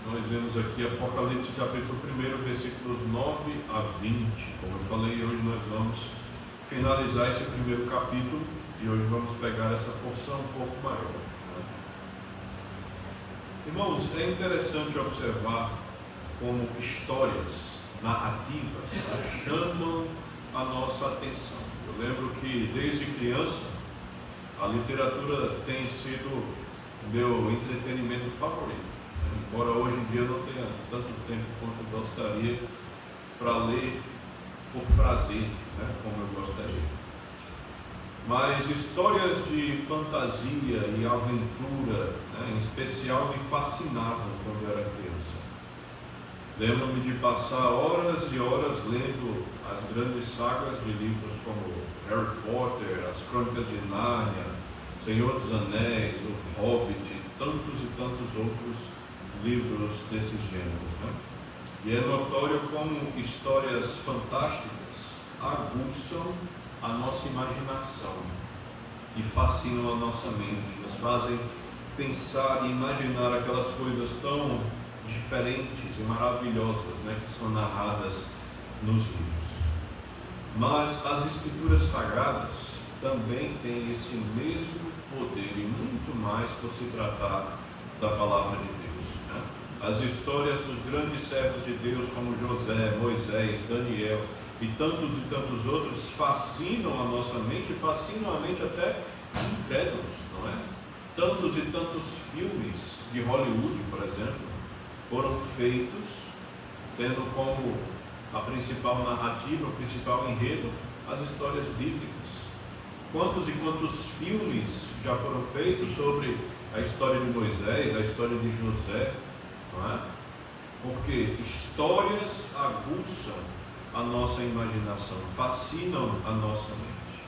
Nós vemos aqui Apocalipse capítulo 1, versículos 9 a 20. Como eu falei, hoje nós vamos finalizar esse primeiro capítulo e hoje vamos pegar essa porção um pouco maior. Irmãos, é interessante observar como histórias, narrativas, chamam a nossa atenção. Eu lembro que desde criança a literatura tem sido meu entretenimento favorito. Embora hoje em dia eu não tenha tanto tempo quanto eu gostaria para ler por prazer, como eu gostaria. Mas histórias de fantasia e aventura, em especial, me fascinavam quando eu era criança. Lembro-me de passar horas e horas lendo as grandes sagas de livros como Harry Potter, As Crônicas de Nárnia, Senhor dos Anéis, O Hobbit, tantos e tantos outros livros desses gêneros. E é notório como histórias fantásticas aguçam a nossa imaginação e fascinam a nossa mente, nos fazem pensar e imaginar aquelas coisas tão diferentes e maravilhosas, que são narradas nos livros. Mas as Escrituras Sagradas também têm esse mesmo poder e muito mais por se tratar da Palavra de Deus. As histórias dos grandes servos de Deus como José, Moisés, Daniel e tantos outros fascinam a nossa mente, fascinam a mente até incrédulos, não é? Tantos e tantos filmes de Hollywood, por exemplo, foram feitos tendo como a principal narrativa, o principal enredo, as histórias bíblicas. Quantos e quantos filmes já foram feitos sobre a história de Moisés, a história de José, não é? Porque histórias aguçam a nossa imaginação, fascinam a nossa mente.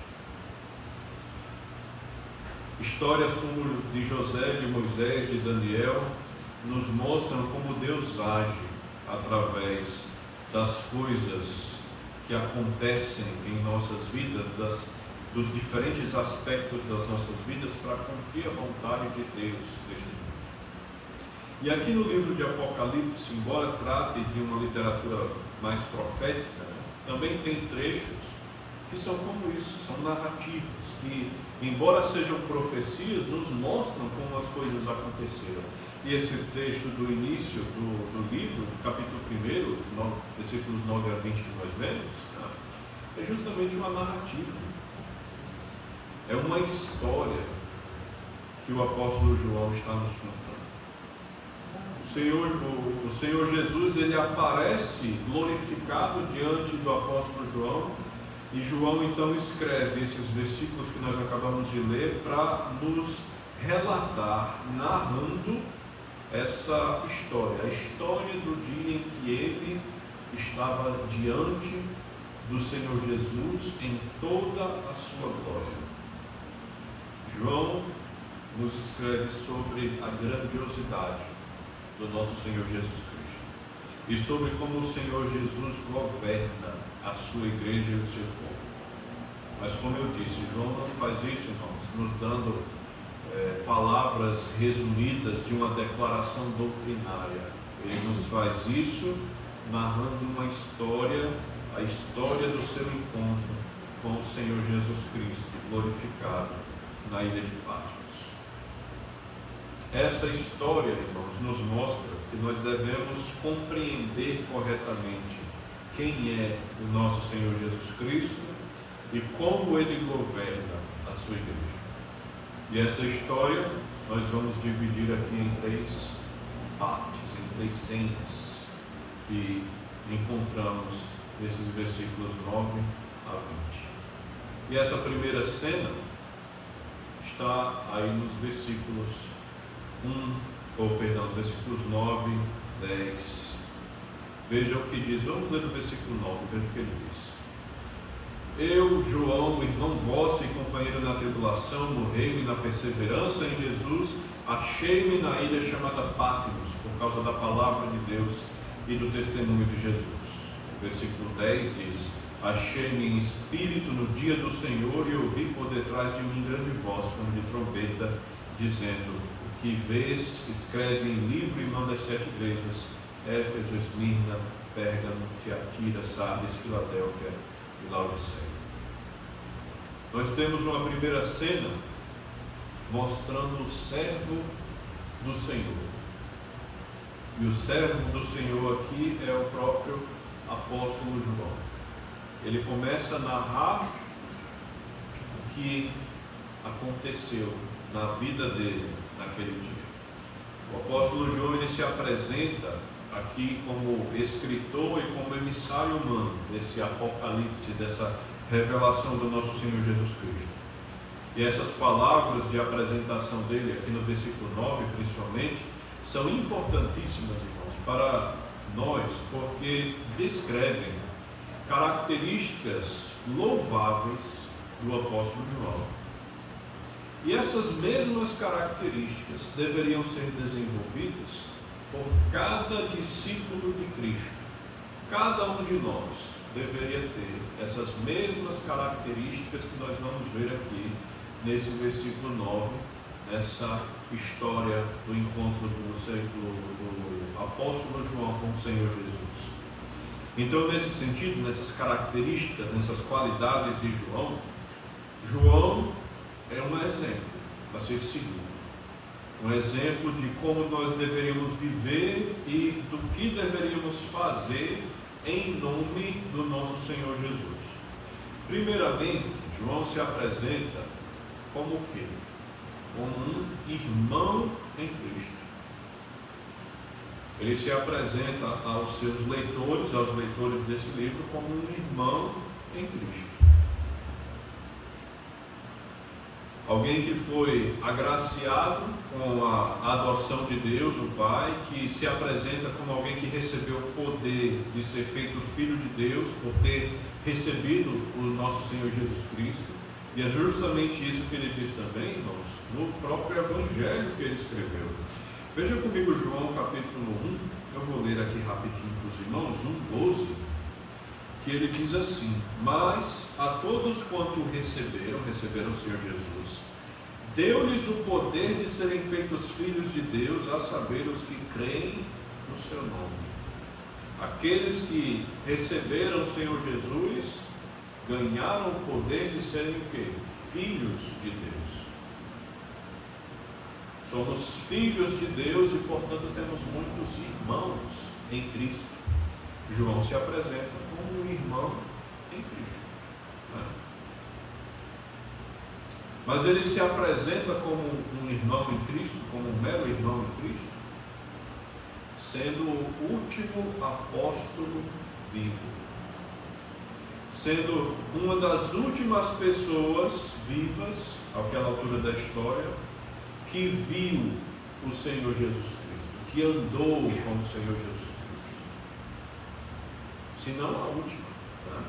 Histórias como de José, de Moisés, de Daniel, nos mostram como Deus age através das coisas que acontecem em nossas vidas, dos diferentes aspectos das nossas vidas para cumprir a vontade de Deus neste mundo. E aqui no livro de Apocalipse, embora trate de uma literatura mais profética, também tem trechos que são como isso, são narrativas, que, embora sejam profecias, nos mostram como as coisas aconteceram. E esse texto do início do livro, do capítulo 1, versículos 9 a 20 que nós lemos, é justamente uma narrativa. É uma história que o apóstolo João está nos contando. O Senhor Jesus, ele aparece glorificado diante do apóstolo João, e João então escreve esses versículos que nós acabamos de ler para nos relatar, narrando essa história, a história do dia em que ele estava diante do Senhor Jesus em toda a sua glória. João nos escreve sobre a grandiosidade do nosso Senhor Jesus Cristo e sobre como o Senhor Jesus governa a sua igreja e o seu povo. Mas como eu disse, João não faz isso, irmãos, nos dando palavras resumidas de uma declaração doutrinária. Ele nos faz isso narrando uma história, a história do seu encontro com o Senhor Jesus Cristo glorificado na ilha de Patmos. Essa história, irmãos, nos mostra que nós devemos compreender corretamente quem é o nosso Senhor Jesus Cristo e como Ele governa a sua igreja. E essa história nós vamos dividir aqui em 3 partes, em 3 cenas que encontramos nesses versículos 9 a 20. E essa primeira cena está aí nos versículos os versículos 9, 10. Veja o que diz. Vamos ler o versículo 9, veja o que ele diz. Eu, João, irmão vosso e companheiro na tribulação, no reino e na perseverança em Jesus, achei-me na ilha chamada Patmos, por causa da palavra de Deus e do testemunho de Jesus. O versículo 10 diz: achei-me em espírito no dia do Senhor e ouvi por detrás de mim grande voz, como de trombeta, dizendo: o que vês, escreve em livro e manda às 7 igrejas: Éfeso, Esmirna, Pérgamo, Tiatira, Sardes, Filadélfia e Laodiceia. Nós temos uma primeira cena mostrando o servo do Senhor. E o servo do Senhor aqui é o próprio apóstolo João. Ele começa a narrar o que aconteceu na vida dele naquele dia. O apóstolo João, ele se apresenta aqui como escritor e como emissário humano desse apocalipse, dessa revelação do nosso Senhor Jesus Cristo. E essas palavras de apresentação dele, aqui no versículo 9 principalmente, são importantíssimas, irmãos, para nós, porque descrevem características louváveis do apóstolo João. E essas mesmas características deveriam ser desenvolvidas por cada discípulo de Cristo. Cada um de nós deveria ter essas mesmas características que nós vamos ver aqui nesse versículo 9, nessa história do encontro do apóstolo João com o Senhor Jesus. Então, nesse sentido, nessas características, nessas qualidades de João é um exemplo a ser seguido. Um exemplo de como nós deveríamos viver e do que deveríamos fazer em nome do nosso Senhor Jesus. Primeiramente, João se apresenta como o quê? Como um irmão em Cristo. Ele se apresenta aos seus leitores, aos leitores desse livro, como um irmão em Cristo. Alguém que foi agraciado com a adoção de Deus, o Pai, que se apresenta como alguém que recebeu o poder de ser feito filho de Deus, por ter recebido o nosso Senhor Jesus Cristo. E é justamente isso que ele diz também, irmãos, no próprio Evangelho que ele escreveu. Veja comigo João capítulo 1, eu vou ler aqui rapidinho para os irmãos, 1:12, que ele diz assim: mas a todos quanto receberam o Senhor Jesus, deu-lhes o poder de serem feitos filhos de Deus, a saber, os que creem no seu nome. Aqueles que receberam o Senhor Jesus ganharam o poder de serem o quê? Filhos de Deus. Somos filhos de Deus e, portanto, temos muitos irmãos em Cristo. João se apresenta como um irmão em Cristo, né? Mas ele se apresenta como um irmão em Cristo, como um mero irmão em Cristo, sendo o último apóstolo vivo, sendo uma das últimas pessoas vivas, àquela altura da história, que viu o Senhor Jesus Cristo, que andou com o Senhor Jesus Cristo. Se não a última, né?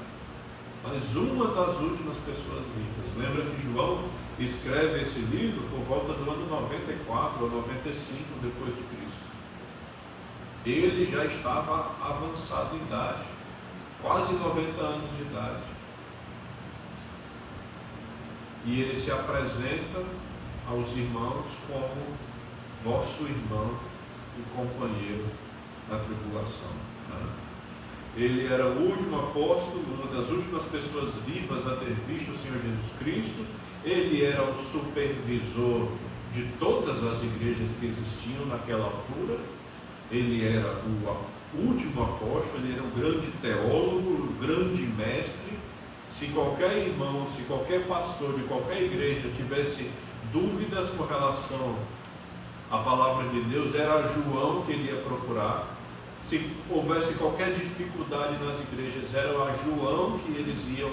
Mas uma das últimas pessoas vivas. Lembra que João escreve esse livro por volta do ano 94 ou 95 depois de Cristo. Ele já estava avançado em idade, quase 90 anos de idade. E ele se apresenta aos irmãos como vosso irmão e companheiro na tribulação, né? Ele era o último apóstolo, uma das últimas pessoas vivas a ter visto o Senhor Jesus Cristo. Ele era o supervisor de todas as igrejas que existiam naquela altura. Ele era o último apóstolo, ele era um grande teólogo, um grande mestre. Se qualquer irmão, se qualquer pastor de qualquer igreja tivesse dúvidas com relação à palavra de Deus, era João que ele ia procurar. Se houvesse qualquer dificuldade nas igrejas, era a João que eles iam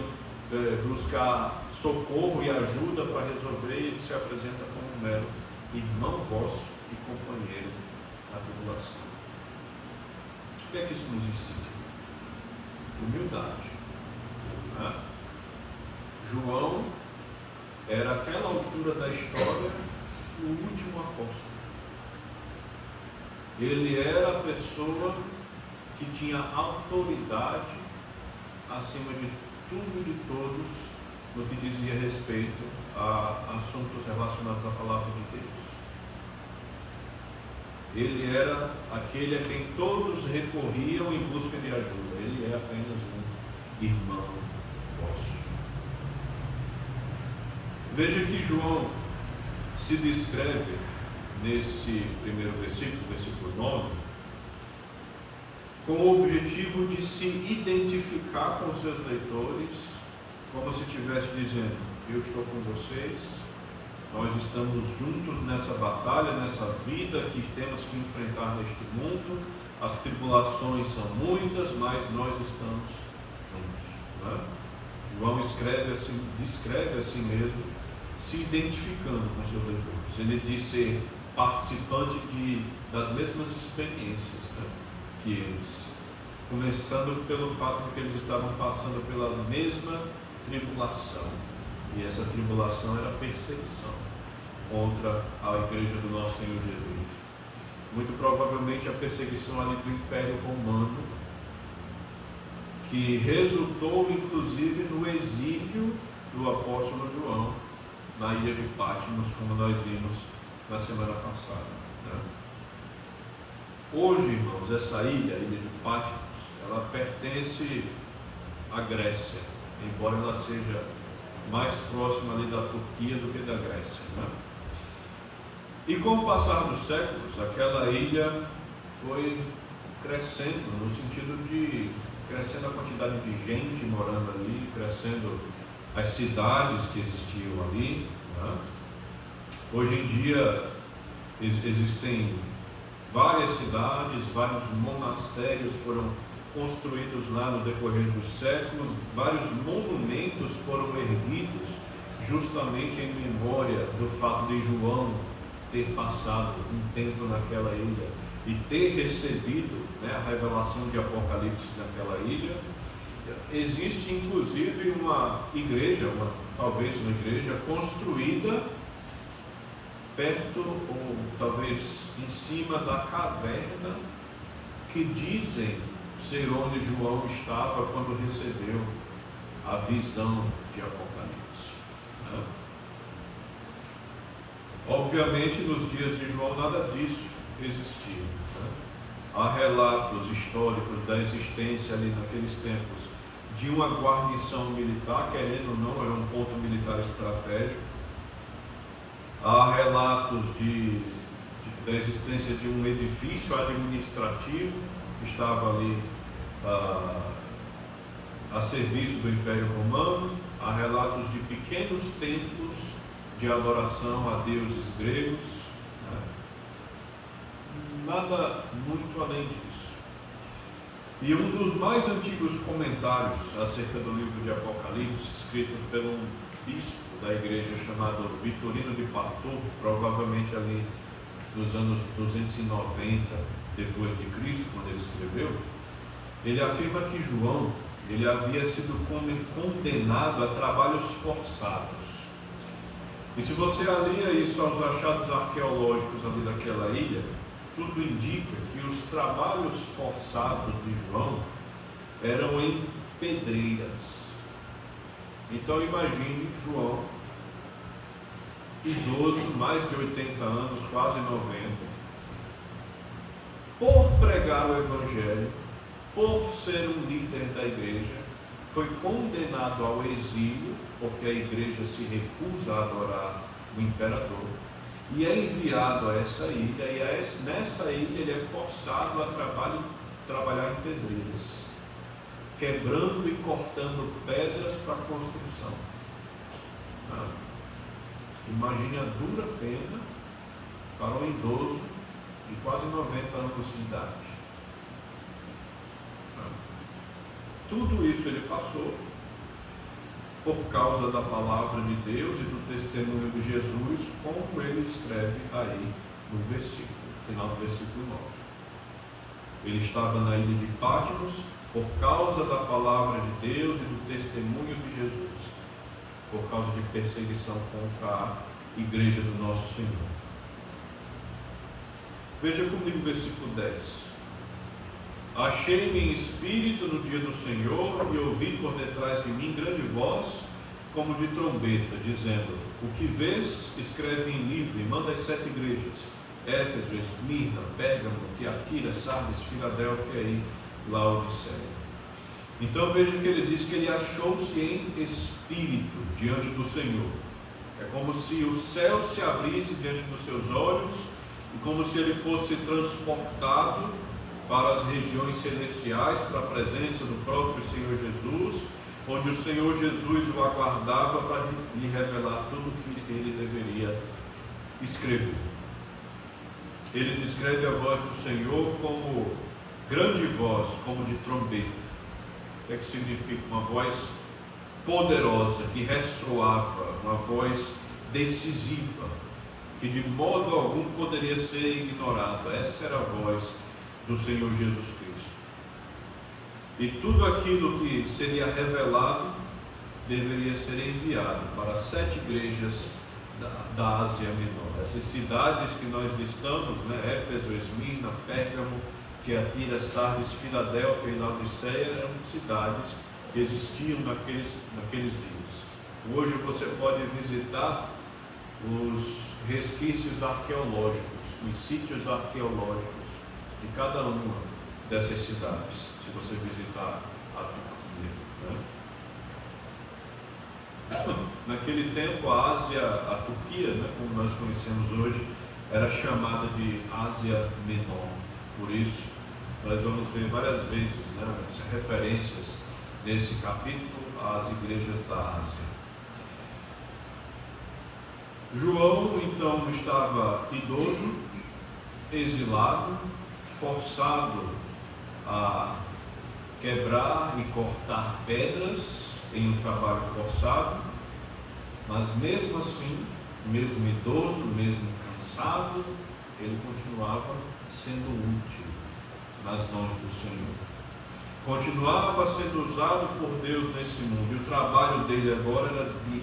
buscar socorro e ajuda para resolver. E ele se apresenta como um mero irmão vosso e companheiro na tribulação. O que é que isso nos ensina? Humildade, né? João era, àquela altura da história, o último apóstolo. Ele era a pessoa que tinha autoridade acima de tudo e de todos no que dizia respeito a assuntos relacionados à palavra de Deus. Ele era aquele a quem todos recorriam em busca de ajuda. Ele é apenas um irmão vosso. Veja que João se descreve nesse primeiro versículo, versículo 9, com o objetivo de se identificar com seus leitores, como se estivesse dizendo: eu estou com vocês, nós estamos juntos nessa batalha, nessa vida que temos que enfrentar neste mundo. As tribulações são muitas, mas nós estamos juntos, né? João descreve assim mesmo, se identificando com seus leitores. Ele diz ser participante das mesmas experiências, né, que eles, começando pelo fato de que eles estavam passando pela mesma tribulação, e essa tribulação era perseguição contra a igreja do nosso Senhor Jesus. Muito provavelmente a perseguição ali do Império Romano, que resultou inclusive no exílio do apóstolo João na ilha de Patmos, como nós vimos na semana passada, né? Hoje, irmãos, essa ilha, a ilha de Patmos, ela pertence à Grécia, embora ela seja mais próxima ali da Turquia do que da Grécia, né? E com o passar dos séculos, aquela ilha foi crescendo, no sentido de crescendo a quantidade de gente morando ali, crescendo as cidades que existiam ali, né? Hoje em dia existem várias cidades, vários monastérios foram construídos lá no decorrer dos séculos, vários monumentos foram erguidos justamente em memória do fato de João ter passado um tempo naquela ilha e ter recebido, né, a revelação de Apocalipse naquela ilha. Existe inclusive uma igreja, talvez uma igreja construída perto ou talvez em cima da caverna que dizem ser onde João estava quando recebeu a visão de Apocalipse, né? Obviamente nos dias de João nada disso existia, né? Há relatos históricos da existência ali naqueles tempos de uma guarnição militar, querendo ou não, era um ponto militar estratégico. Há relatos da existência de um edifício administrativo que estava ali a serviço do Império Romano. Há relatos de pequenos templos de adoração a deuses gregos, né? Nada muito além disso. E um dos mais antigos comentários acerca do livro de Apocalipse, escrito por um bispo da igreja chamado Vitorino de Pator, provavelmente ali nos anos 290 depois de Cristo, quando ele escreveu, ele afirma que João ele havia sido condenado a trabalhos forçados. E se você alia isso aos achados arqueológicos ali daquela ilha, tudo indica que os trabalhos forçados de João eram em pedreiras. Então imagine João, idoso, mais de 80 anos, quase 90, por pregar o Evangelho, por ser um líder da igreja, foi condenado ao exílio, porque a igreja se recusa a adorar o imperador, e é enviado a essa ilha, e nessa ilha ele é forçado a trabalhar em pedreiras, quebrando e cortando pedras para construção. Imagine a dura pena para um idoso de quase 90 anos de idade. Tudo isso ele passou por causa da palavra de Deus e do testemunho de Jesus, como ele escreve aí no final do versículo 9. Ele estava na ilha de Patmos por causa da palavra de Deus e do testemunho de Jesus, por causa de perseguição contra a igreja do nosso Senhor. Veja comigo o versículo 10. Achei-me em espírito no dia do Senhor e ouvi por detrás de mim grande voz, como de trombeta, dizendo: o que vês, escreve em livro e manda às 7 igrejas: Éfeso, Esmirna, Pérgamo, Tiatira, Sardes, Filadélfia e Laodiceia. Então vejam que ele diz que ele achou-se em espírito diante do Senhor. É como se o céu se abrisse diante dos seus olhos e como se ele fosse transportado para as regiões celestiais, para a presença do próprio Senhor Jesus, onde o Senhor Jesus o aguardava para lhe revelar tudo o que ele deveria escrever. Ele descreve a voz do Senhor como grande voz, como de trombeta. O que é que significa? Uma voz poderosa, que ressoava, uma voz decisiva, que de modo algum poderia ser ignorada. Essa era a voz do Senhor Jesus Cristo. E tudo aquilo que seria revelado deveria ser enviado para as 7 igrejas da Ásia Menor. Essas cidades que nós listamos, Éfeso, Esmirna, Pérgamo, Tiatira, Sardes, Filadélfia e Laodiceia, eram cidades que existiam naqueles dias. Hoje você pode visitar os resquícios arqueológicos, os sítios arqueológicos de cada uma dessas cidades, se você visitar a Turquia. Naquele tempo a Turquia, como nós conhecemos hoje, era chamada de Ásia Menor. Por isso, nós vamos ver várias vezes essas referências nesse capítulo às igrejas da Ásia. João, então, estava idoso, exilado, forçado a quebrar e cortar pedras em um trabalho forçado, mas mesmo assim, mesmo idoso, mesmo cansado, ele continuava sendo útil nas mãos do Senhor. Continuava sendo usado por Deus nesse mundo, e o trabalho dele agora era de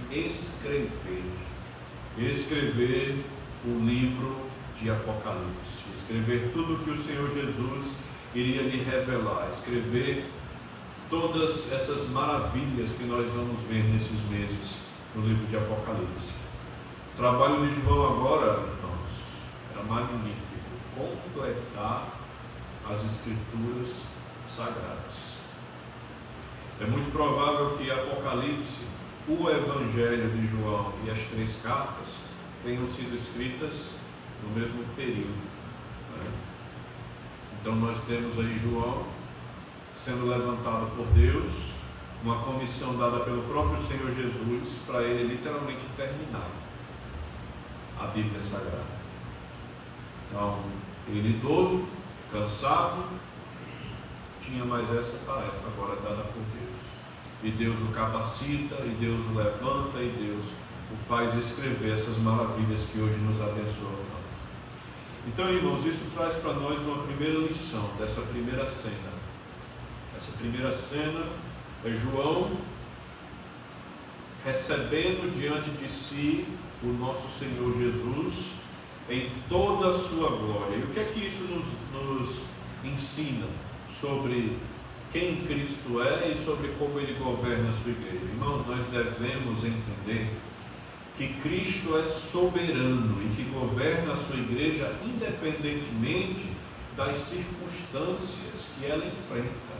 escrever o livro de Apocalipse, escrever tudo o que o Senhor Jesus iria lhe revelar, escrever todas essas maravilhas que nós vamos ver nesses meses no livro de Apocalipse. O trabalho de João agora, irmãos, era magnífico, completar as Escrituras Sagradas. É muito provável que Apocalipse, o Evangelho de João e as 3 cartas tenham sido escritas no mesmo período. Então nós temos aí João sendo levantado por Deus, uma comissão dada pelo próprio Senhor Jesus para ele literalmente terminar a Bíblia Sagrada. Então, ele idoso, cansado, tinha mais essa tarefa agora dada por Deus. E Deus o capacita, e Deus o levanta, e Deus o faz escrever essas maravilhas que hoje nos abençoam. Então, irmãos, isso traz para nós uma primeira lição dessa primeira cena. Essa primeira cena é João recebendo diante de si o nosso Senhor Jesus em toda a sua glória. E o que é que isso nos ensina sobre quem Cristo é e sobre como Ele governa a sua igreja? Irmãos, nós devemos entender que Cristo é soberano e que governa a sua igreja independentemente das circunstâncias que ela enfrenta.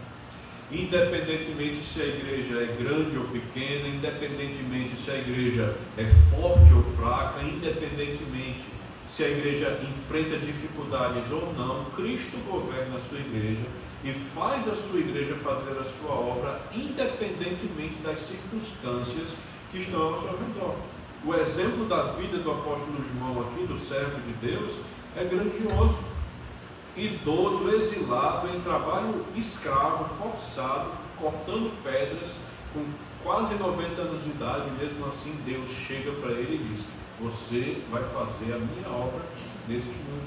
Independentemente se a igreja é grande ou pequena, independentemente se a igreja é forte ou fraca, independentemente se a igreja enfrenta dificuldades ou não, Cristo governa a sua igreja e faz a sua igreja fazer a sua obra independentemente das circunstâncias que estão ao seu redor. O exemplo da vida do apóstolo João aqui, do servo de Deus, é grandioso. Idoso, exilado, em trabalho escravo, forçado, cortando pedras, com quase 90 anos de idade, e mesmo assim Deus chega para ele e diz: você vai fazer a minha obra neste mundo.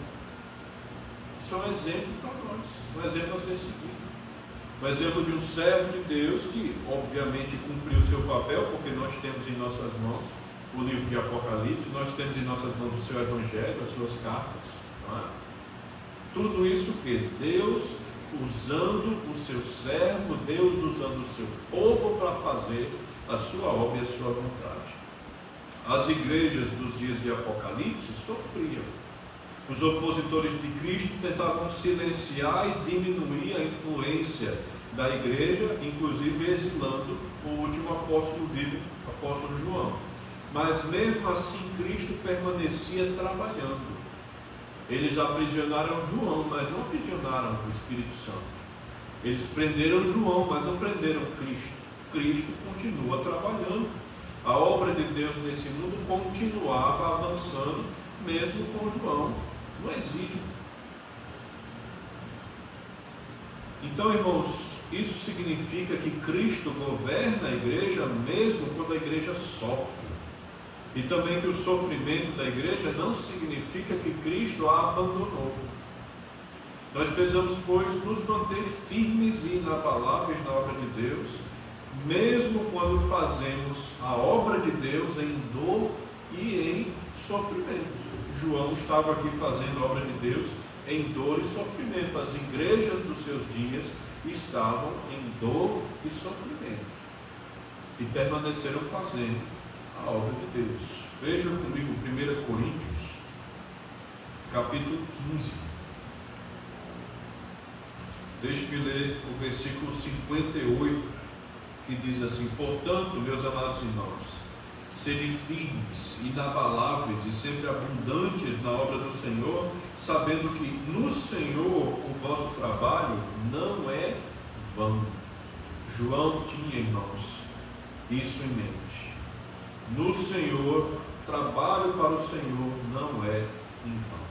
Isso é um exemplo para nós, um exemplo a ser seguido. Um exemplo de um servo de Deus que obviamente cumpriu o seu papel, porque nós temos em nossas mãos o livro de Apocalipse, nós temos em nossas mãos o seu Evangelho, as suas cartas. Não é? Tudo isso que Deus usando o seu servo, Deus usando o seu povo para fazer a sua obra e a sua vontade. As igrejas dos dias de Apocalipse sofriam. Os opositores de Cristo tentavam silenciar e diminuir a influência da igreja, inclusive exilando o último apóstolo vivo, o apóstolo João. Mas mesmo assim Cristo permanecia trabalhando. Eles aprisionaram João, mas não aprisionaram o Espírito Santo. Eles prenderam João, mas não prenderam Cristo. Cristo continua trabalhando. A obra de Deus nesse mundo continuava avançando, mesmo com João no exílio. Então, irmãos, isso significa que Cristo governa a igreja mesmo quando a igreja sofre. E também que o sofrimento da igreja não significa que Cristo a abandonou. Nós precisamos, pois, nos manter firmes e inabaláveis na obra de Deus, mesmo quando fazemos a obra de Deus em dor e em sofrimento. João estava aqui fazendo a obra de Deus em dor e sofrimento. As igrejas dos seus dias estavam em dor e sofrimento e permaneceram fazendo a obra de Deus. Vejam comigo 1 Coríntios, capítulo 15. Deixe-me ler o versículo 58, que diz assim: portanto, meus amados irmãos, sede firmes, inabaláveis e sempre abundantes na obra do Senhor, sabendo que no Senhor o vosso trabalho não é vão. João tinha, irmãos, isso em mente. No Senhor, trabalho para o Senhor não é em vão.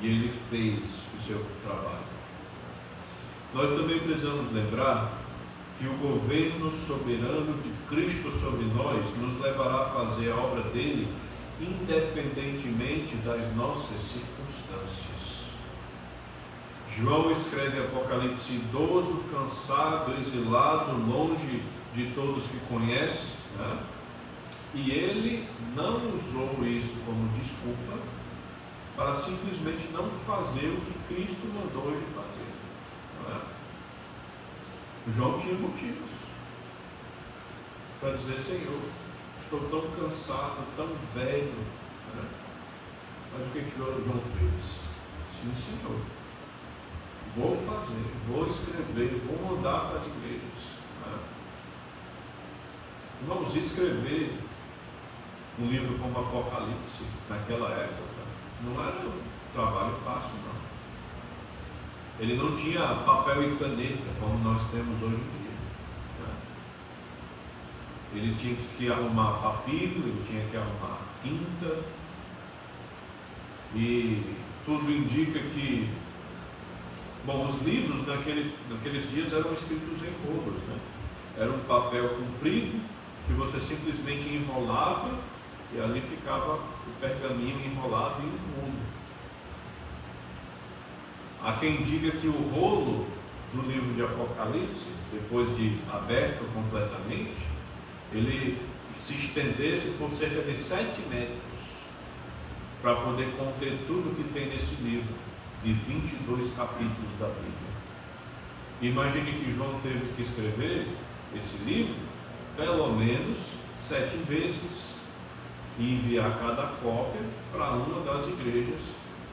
E ele fez o seu trabalho. Nós também precisamos lembrar que o governo soberano de Cristo sobre nós nos levará a fazer a obra dele independentemente das nossas circunstâncias. João escreve Apocalipse idoso, cansado, exilado, longe de todos que conhece, né? E ele não usou isso como desculpa para simplesmente não fazer o que Cristo mandou ele fazer, não é? João tinha motivos para dizer: Senhor, estou tão cansado, tão velho, né? Mas o que João fez? Sim, Senhor, vou fazer, vou escrever, vou mandar para as igrejas, né? Vamos escrever um livro como Apocalipse naquela época não era um trabalho fácil, não. Ele não tinha papel e caneta como nós temos hoje em dia, né? Ele tinha que arrumar papiro, ele tinha que arrumar tinta, e tudo indica que, bom, os livros naqueles dias eram escritos em rolos, né? Era um papel comprido que você simplesmente enrolava e ali ficava o pergaminho enrolado em um rolo. Há quem diga que o rolo do livro de Apocalipse, depois de aberto completamente, ele se estendesse por cerca de 7 metros para poder conter tudo que tem nesse livro de 22 capítulos da Bíblia. Imagine que João teve que escrever esse livro pelo menos 7 vezes e enviar cada cópia para uma das igrejas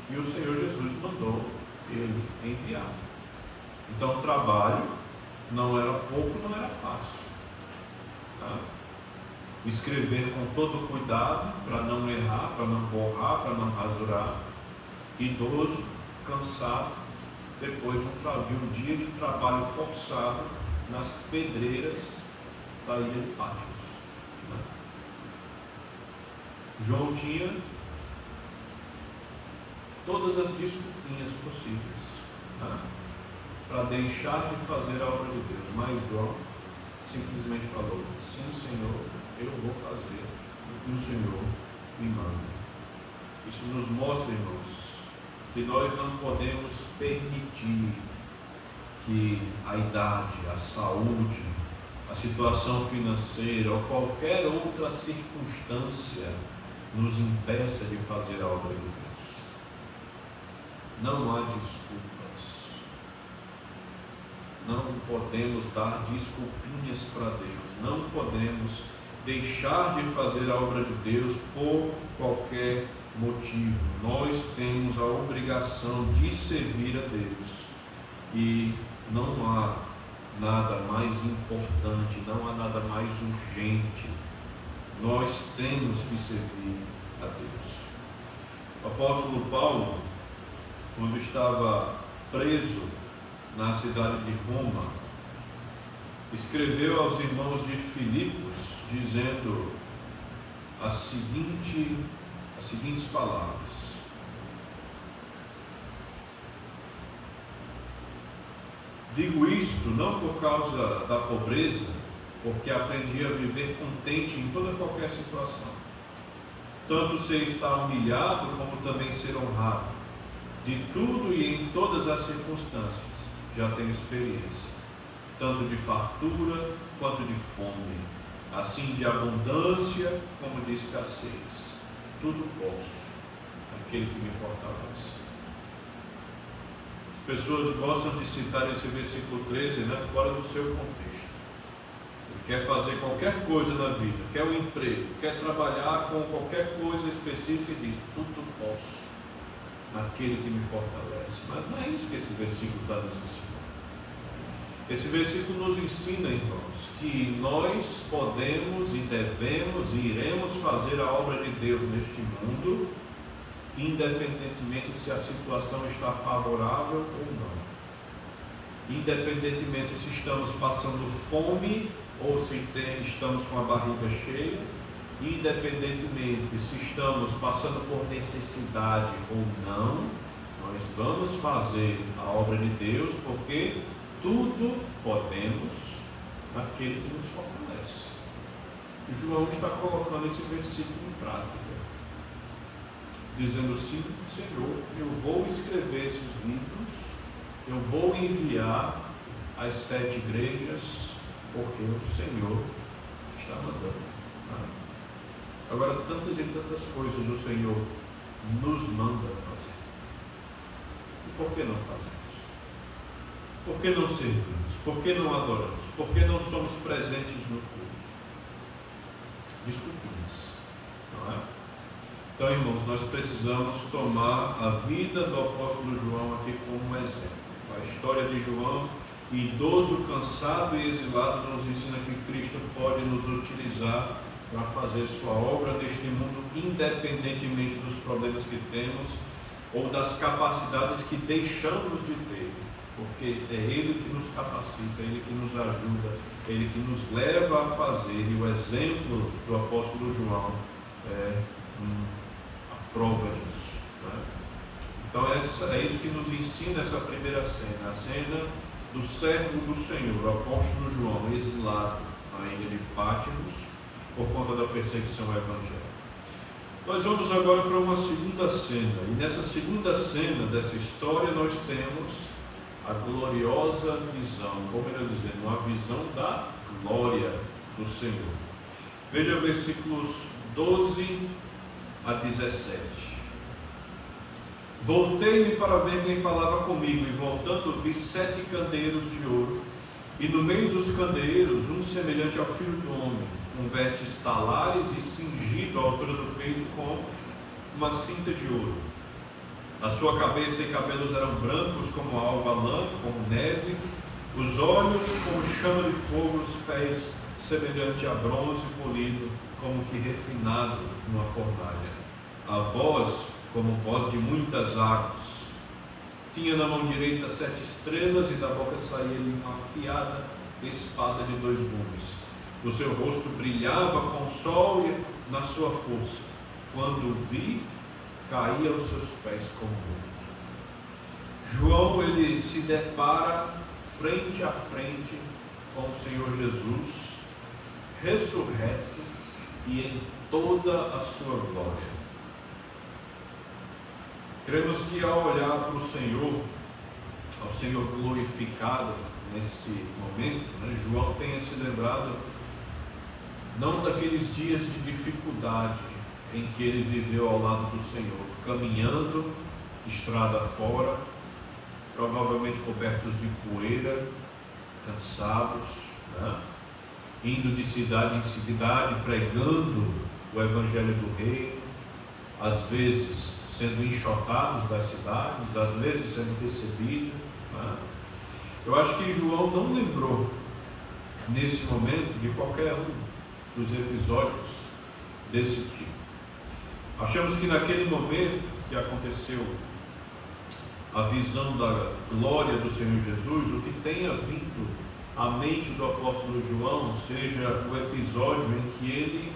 que o Senhor Jesus mandou ele enviar. Então o trabalho não era pouco, não era fácil, tá? Escrever com todo cuidado para não errar, para não borrar, para não rasurar, idoso, cansado, depois de um dia de trabalho forçado nas pedreiras da ilha de Patmos, né? João tinha todas as desculpinhas possíveis, né, para deixar de fazer a obra de Deus, mas João simplesmente falou: sim, Senhor, eu vou fazer o que o Senhor me manda. Isso nos mostra, irmãos, que nós não podemos permitir que a idade, a saúde, a situação financeira ou qualquer outra circunstância nos impeça de fazer a obra de Deus. Não há desculpas. Não podemos dar desculpinhas para Deus. Não podemos deixar de fazer a obra de Deus por qualquer motivo. Nós temos a obrigação de servir a Deus. E não há nada mais importante, não há nada mais urgente. Nós temos que servir a Deus. O apóstolo Paulo, quando estava preso na cidade de Roma, escreveu aos irmãos de Filipos, dizendo as seguintes palavras: digo isto não por causa da pobreza, porque aprendi a viver contente em toda qualquer situação. Tanto sei estar humilhado, como também ser honrado. De tudo e em todas as circunstâncias já tenho experiência, tanto de fartura quanto de fome, assim de abundância como de escassez. Tudo posso, aquele que me fortalece. As pessoas gostam de citar esse versículo 13, fora do seu contexto. Ele quer fazer qualquer coisa na vida, quer um emprego, quer trabalhar com qualquer coisa específica e diz: tudo posso, naquele que me fortalece. Mas não é isso que esse versículo está nos ensinando. Esse versículo nos ensina, irmãos, que nós podemos e devemos e iremos fazer a obra de Deus neste mundo, independentemente se a situação está favorável ou não. Independentemente se estamos passando fome ou se estamos com a barriga cheia, independentemente se estamos passando por necessidade ou não, nós vamos fazer a obra de Deus, porque tudo podemos naquele que nos fortalece. E João está colocando esse versículo em prática, dizendo: sim, Senhor, eu vou escrever esses livros, eu vou enviar às 7 igrejas, porque o Senhor está mandando. Agora, tantas e tantas coisas o Senhor nos manda fazer. E por que não fazemos? Por que não servimos? Por que não adoramos? Por que não somos presentes no culto? Desculpinhas, não é? Então, irmãos, nós precisamos tomar a vida do apóstolo João aqui como exemplo. A história de João, idoso, cansado e exilado, nos ensina que Cristo pode nos utilizar para fazer sua obra neste mundo, independentemente dos problemas que temos ou das capacidades que deixamos de ter, porque é Ele que nos capacita, Ele que nos ajuda, Ele que nos leva a fazer, e o exemplo do apóstolo João é a prova disso, né? Então é isso que nos ensina essa primeira cena, a cena do servo do Senhor, o apóstolo João, exilado na ilha de Pátimos por conta da perseguição evangélica. Nós vamos agora para uma segunda cena, e nessa segunda cena dessa história nós temos a gloriosa visão, como melhor dizendo, uma visão da glória do Senhor. Veja versículos 12 a 17. Voltei-me para ver quem falava comigo, e voltando vi 7 candeeiros de ouro, e no meio dos candeeiros um semelhante ao filho do homem, com vestes talares e cingido à altura do peito com uma cinta de ouro. A sua cabeça e cabelos eram brancos como a alva lã, como neve, os olhos como chama de fogo, os pés semelhante a bronze polido, como que refinado numa fornalha. A voz como voz de muitas águas. Tinha na mão direita 7 estrelas, e da boca saía-lhe uma afiada espada de 2 gumes. O seu rosto brilhava com o sol e na sua força. Quando o vi, caía aos seus pés como morto. João, ele se depara frente a frente com o Senhor Jesus, ressurreto e em toda a sua glória. Cremos que ao olhar para o Senhor, ao Senhor glorificado nesse momento, João tenha se lembrado não daqueles dias de dificuldade em que ele viveu ao lado do Senhor, caminhando estrada fora, provavelmente cobertos de poeira, cansados, indo de cidade em cidade, pregando o Evangelho do Reino, às vezes sendo enxotados das cidades, às vezes sendo recebidos. Eu acho que João não lembrou, nesse momento, de qualquer um dos episódios desse tipo. Achamos que naquele momento que aconteceu a visão da glória do Senhor Jesus, o que tenha vindo à mente do apóstolo João seja o episódio em que ele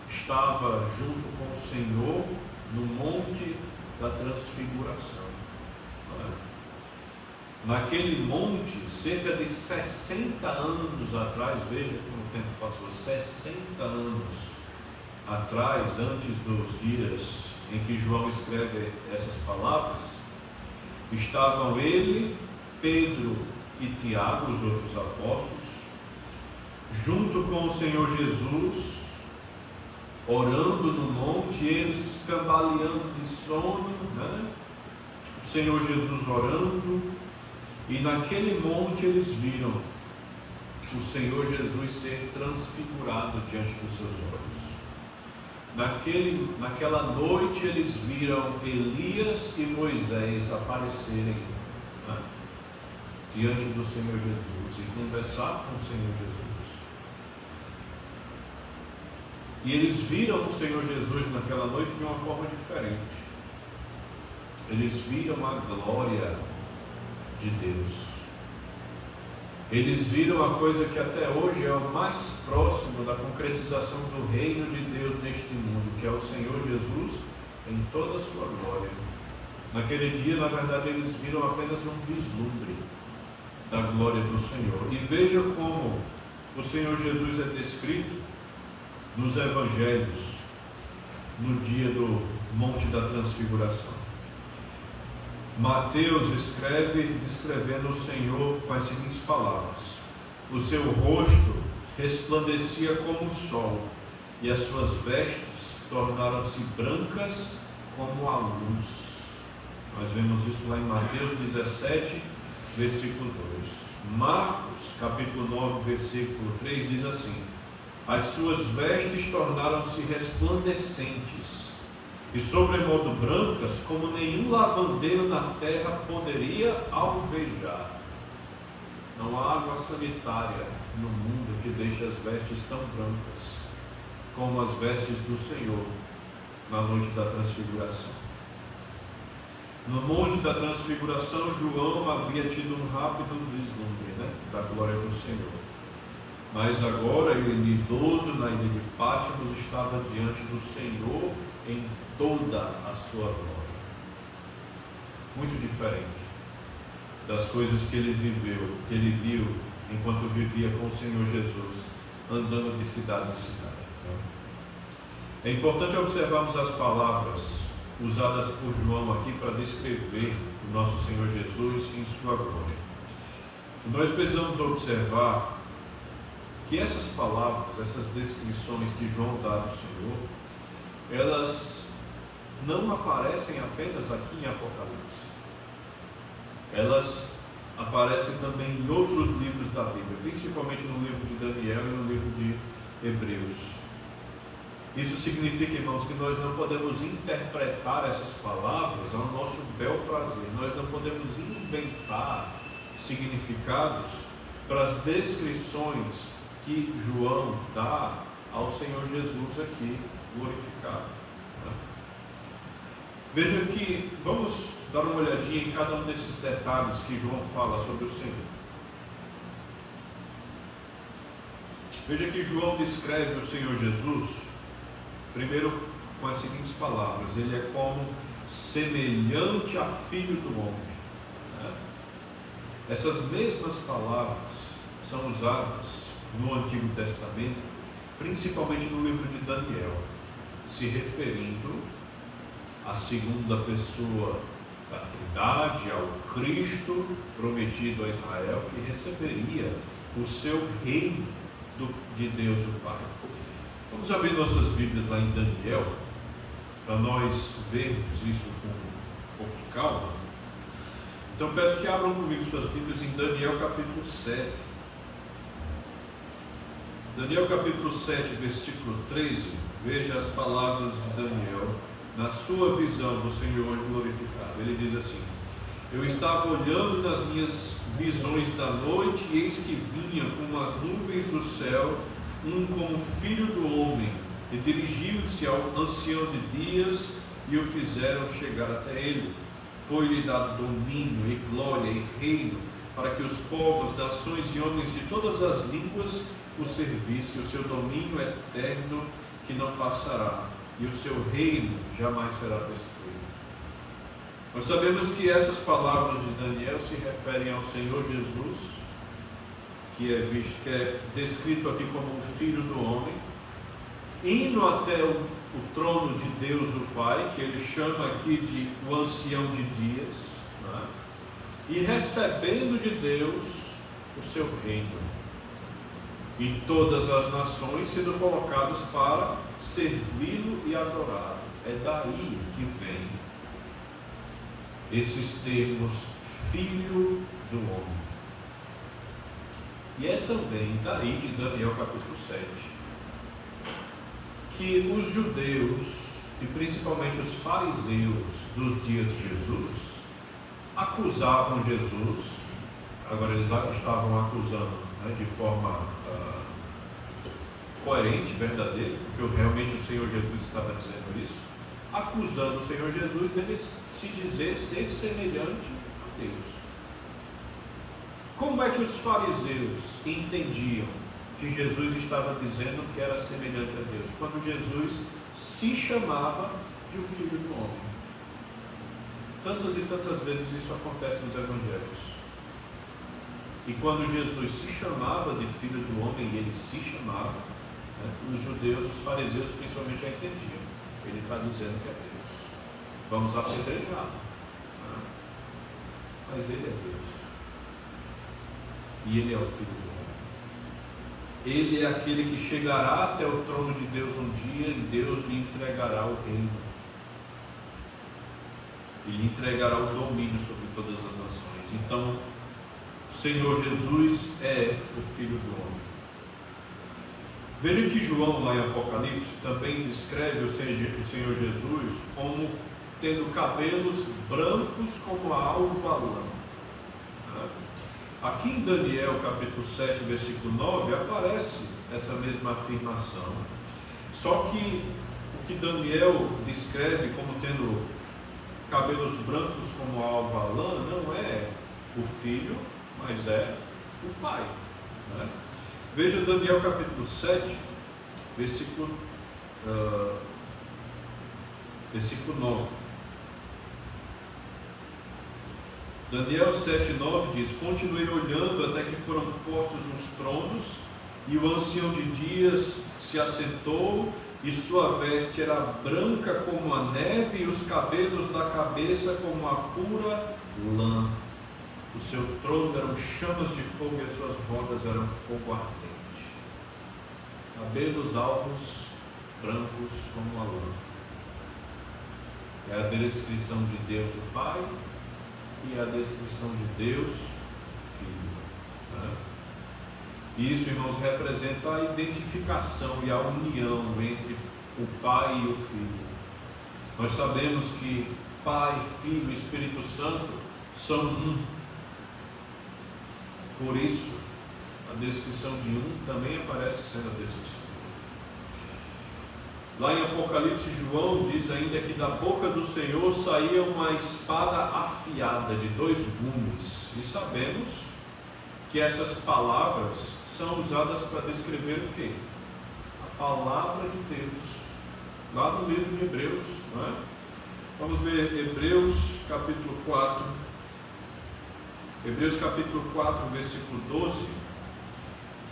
estava junto com o Senhor no Monte da Transfiguração. Naquele monte, cerca de 60 anos atrás, veja como o tempo passou, 60 anos atrás, antes dos dias em que João escreve essas palavras, estavam ele, Pedro e Tiago, os outros apóstolos, junto com o Senhor Jesus, orando no monte, eles cambaleando de sono, o Senhor Jesus orando, e naquele monte eles viram o Senhor Jesus ser transfigurado diante dos seus olhos. Naquela noite eles viram Elias e Moisés aparecerem diante do Senhor Jesus e conversar com o Senhor Jesus. E eles viram o Senhor Jesus naquela noite de uma forma diferente. Eles viram a glória de Deus. Eles viram a coisa que até hoje é o mais próximo da concretização do reino de Deus neste mundo, que é o Senhor Jesus em toda a sua glória. Naquele dia, na verdade, eles viram apenas um vislumbre da glória do Senhor. E veja como o Senhor Jesus é descrito nos evangelhos no dia do Monte da Transfiguração. Mateus escreve descrevendo o Senhor com as seguintes palavras: o seu rosto resplandecia como o sol, e as suas vestes tornaram-se brancas como a luz. Nós vemos isso lá em Mateus 17, versículo 2. Marcos, capítulo 9, versículo 3, diz assim: as suas vestes tornaram-se resplandecentes, e sobremodo brancas, como nenhum lavandeiro na terra poderia alvejar. Não há água sanitária no mundo que deixe as vestes tão brancas como as vestes do Senhor na noite da transfiguração. No Monte da Transfiguração, João havia tido um rápido vislumbre da glória do Senhor. Mas agora ele, idoso na ilha de Pátimos, estava diante do Senhor em toda a sua glória. Muito diferente das coisas que ele viveu, que ele viu enquanto vivia com o Senhor Jesus, andando de cidade em cidade. É importante observarmos as palavras usadas por João aqui para descrever o nosso Senhor Jesus em sua glória. Nós precisamos observar que essas palavras, essas descrições que João dá do Senhor, elas não aparecem apenas aqui em Apocalipse. Elas aparecem também em outros livros da Bíblia, principalmente no livro de Daniel e no livro de Hebreus. Isso significa, irmãos, que nós não podemos interpretar essas palavras ao nosso bel prazer. Nós não podemos inventar significados para as descrições que João dá ao Senhor Jesus aqui glorificado. Veja que vamos dar uma olhadinha em cada um desses detalhes que João fala sobre o Senhor. Veja que João descreve o Senhor Jesus primeiro com as seguintes palavras: ele é como semelhante a filho do homem. Essas mesmas palavras são usadas no Antigo Testamento, principalmente no livro de Daniel, se referindo à segunda pessoa da Trindade, ao Cristo prometido a Israel, que receberia o seu reino de Deus o Pai. Vamos abrir nossas Bíblias lá em Daniel, para nós vermos isso com um pouco de calma. Então peço que abram comigo suas Bíblias em Daniel capítulo 7. Daniel capítulo 7, versículo 13, veja as palavras de Daniel na sua visão do Senhor glorificado. Ele diz assim: eu estava olhando nas minhas visões da noite, e eis que vinha com as nuvens do céu um como filho do homem, e dirigiu-se ao ancião de dias, e o fizeram chegar até ele. Foi-lhe dado domínio e glória e reino, para que os povos, nações e homens de todas as línguas o servissem. O seu domínio é eterno, que não passará, e o seu reino jamais será destruído. Nós sabemos que essas palavras de Daniel se referem ao Senhor Jesus, que é descrito aqui como o Filho do Homem, indo até o trono de Deus o Pai, que ele chama aqui de o ancião de dias, né? E recebendo de Deus o seu reino, e todas as nações sendo colocadas para servi-lo e adorá-lo. É daí que vem esses termos Filho do Homem. E é também daí de Daniel capítulo 7 que os judeus, e principalmente os fariseus dos dias de Jesus, acusavam Jesus. Agora eles estavam acusando, né, de forma coerente, verdadeira, porque realmente o Senhor Jesus estava dizendo isso, acusando o Senhor Jesus dele se dizer ser semelhante a Deus. Como é que os fariseus entendiam que Jesus estava dizendo que era semelhante a Deus? Quando Jesus se chamava de o Filho do Homem. Tantas e tantas vezes isso acontece nos Evangelhos. E quando Jesus se chamava de Filho do Homem, e ele se chamava, né, os judeus, os fariseus principalmente já entendiam. Ele está dizendo que é Deus. Vamos apedrejá-lo. Né? Mas ele é Deus. E ele é o Filho do Homem. Ele é aquele que chegará até o trono de Deus um dia, e Deus lhe entregará o reino. E lhe entregará o domínio sobre todas as nações. Então, o Senhor Jesus é o Filho do Homem. Veja que João, lá em Apocalipse, também descreve o Senhor Jesus como tendo cabelos brancos como a alva lã. Aqui em Daniel, capítulo 7, versículo 9, aparece essa mesma afirmação. Só que o que Daniel descreve como tendo cabelos brancos como a alva lã não é o Filho, mas é o Pai. Né? Veja Daniel capítulo 7, versículo 9. Daniel 7, 9 diz: continuei olhando até que foram postos os tronos, e o ancião de dias se assentou, e sua veste era branca como a neve, e os cabelos da cabeça como a pura lã. O seu trono eram chamas de fogo, e as suas rodas eram fogo ardente. Cabelos alvos, brancos como a lã. É a descrição de Deus o Pai e a descrição de Deus o Filho. Né? Isso, irmãos, representa a identificação e a união entre o Pai e o Filho. Nós sabemos que Pai, Filho e Espírito Santo são um. Por isso, a descrição de um também aparece sendo a descrição do outro. Lá em Apocalipse, João diz ainda que da boca do Senhor saía uma espada afiada de 2 gumes. E sabemos que essas palavras são usadas para descrever o quê? A palavra de Deus. Lá no livro de Hebreus, não é? Vamos ver Hebreus capítulo 4. Hebreus capítulo 4, versículo 12.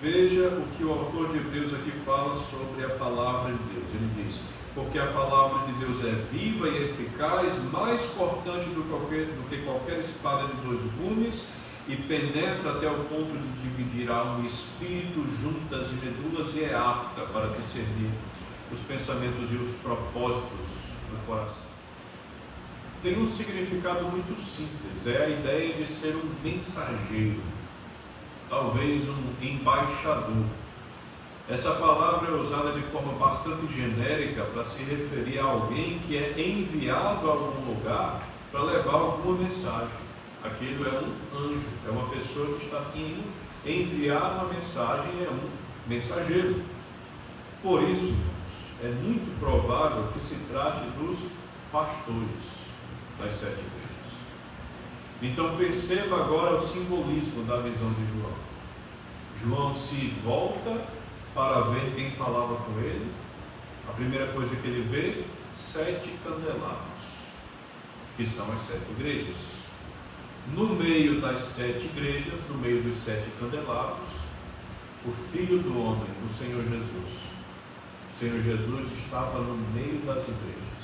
Veja o que o autor de Hebreus aqui fala sobre a palavra de Deus. Ele diz: porque a palavra de Deus é viva e eficaz, mais cortante do que qualquer espada de 2 gumes, e penetra até o ponto de dividir alma e espírito, juntas e medulas, e é apta para discernir os pensamentos e os propósitos do coração. Tem um significado muito simples, é a ideia de ser um mensageiro, talvez um embaixador. Essa palavra é usada de forma bastante genérica para se referir a alguém que é enviado a algum lugar para levar alguma mensagem. Aquilo é um anjo, é uma pessoa que está indo enviar uma mensagem, é um mensageiro. Por isso, irmãos, é muito provável que se trate dos pastores das 7 igrejas. Então perceba agora o simbolismo da visão de João. João se volta para ver quem falava com ele. A primeira coisa que ele vê, 7 candelabros, que são as 7 igrejas. No meio das 7 igrejas, no meio dos 7 candelabros, o Filho do Homem, o Senhor Jesus. O Senhor Jesus estava no meio das igrejas.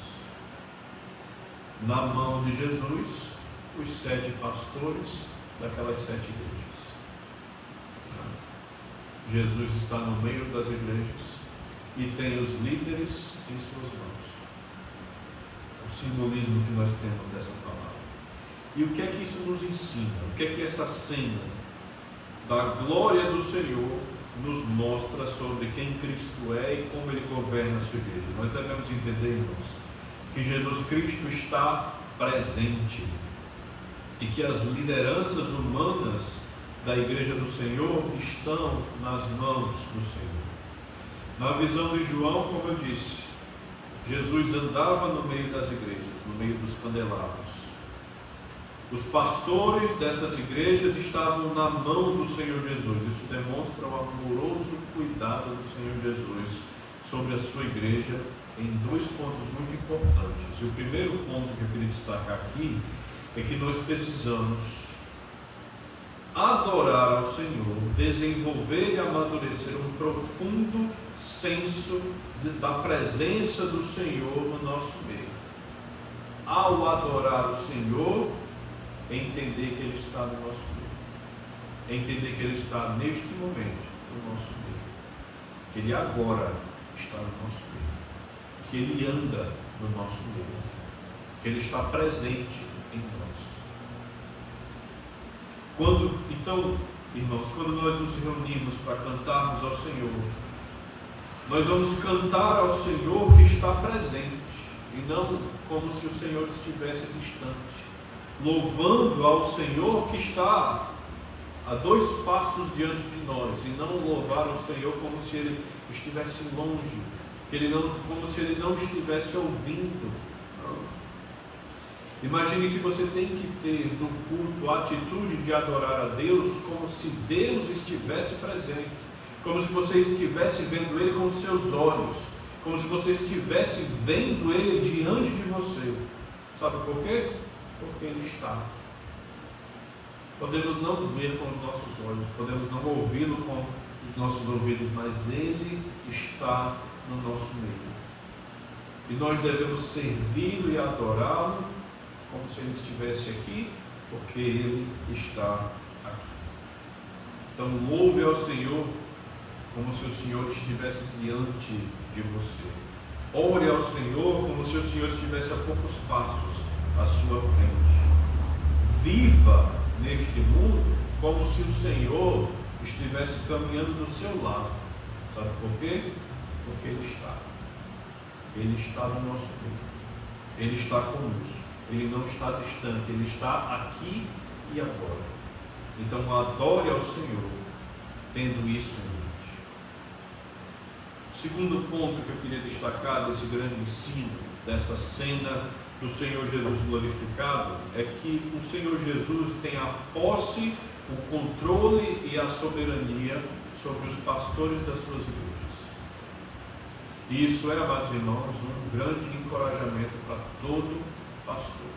Na mão de Jesus, os 7 pastores daquelas 7 igrejas. Jesus está no meio das igrejas e tem os líderes em suas mãos. O simbolismo que nós temos dessa palavra. E o que é que isso nos ensina? O que é que essa cena da glória do Senhor nos mostra sobre quem Cristo é e como Ele governa a sua igreja? Nós devemos entender, irmãos, que Jesus Cristo está presente e que as lideranças humanas da igreja do Senhor estão nas mãos do Senhor. Na visão de João, como eu disse, Jesus andava no meio das igrejas, no meio dos candelabros. Os pastores dessas igrejas estavam na mão do Senhor Jesus. Isso demonstra o amoroso cuidado do Senhor Jesus sobre a sua igreja em 2 pontos muito importantes. E o primeiro ponto que eu queria destacar aqui é que nós precisamos adorar ao Senhor, desenvolver e amadurecer um profundo senso da presença do Senhor no nosso meio. Ao adorar o Senhor, entender que Ele está no nosso meio, entender que Ele está neste momento no nosso meio, que Ele agora está no nosso meio, que Ele anda no nosso meio, que Ele está presente em nós. Então, irmãos, quando nós nos reunimos para cantarmos ao Senhor, nós vamos cantar ao Senhor que está presente, e não como se o Senhor estivesse distante, louvando ao Senhor que está a 2 passos diante de nós, e não louvar ao Senhor como se Ele estivesse longe, como se Ele não estivesse ouvindo. Não. Imagine que você tem que ter no culto a atitude de adorar a Deus como se Deus estivesse presente, como se você estivesse vendo Ele com os seus olhos, como se você estivesse vendo Ele diante de você. Sabe por quê? Porque Ele está. Podemos não ver com os nossos olhos, podemos não ouvi-lo com os nossos ouvidos, mas Ele está no nosso meio. E nós devemos servi-lo e adorá-lo como se Ele estivesse aqui, porque Ele está aqui. Então louve ao Senhor como se o Senhor estivesse diante de você. Ore ao Senhor como se o Senhor estivesse a poucos passos à sua frente. Viva neste mundo como se o Senhor estivesse caminhando do seu lado. Sabe por quê? Porque Ele está. Ele está no nosso meio. Ele está conosco. Ele não está distante. Ele está aqui e agora. Então adore ao Senhor tendo isso em mente. O segundo ponto que eu queria destacar desse grande ensino, dessa cena do Senhor Jesus glorificado, é que o Senhor Jesus tem a posse, o controle e a soberania sobre os pastores das suas igrejas. E isso é, amados irmãos, um grande encorajamento para todo pastor.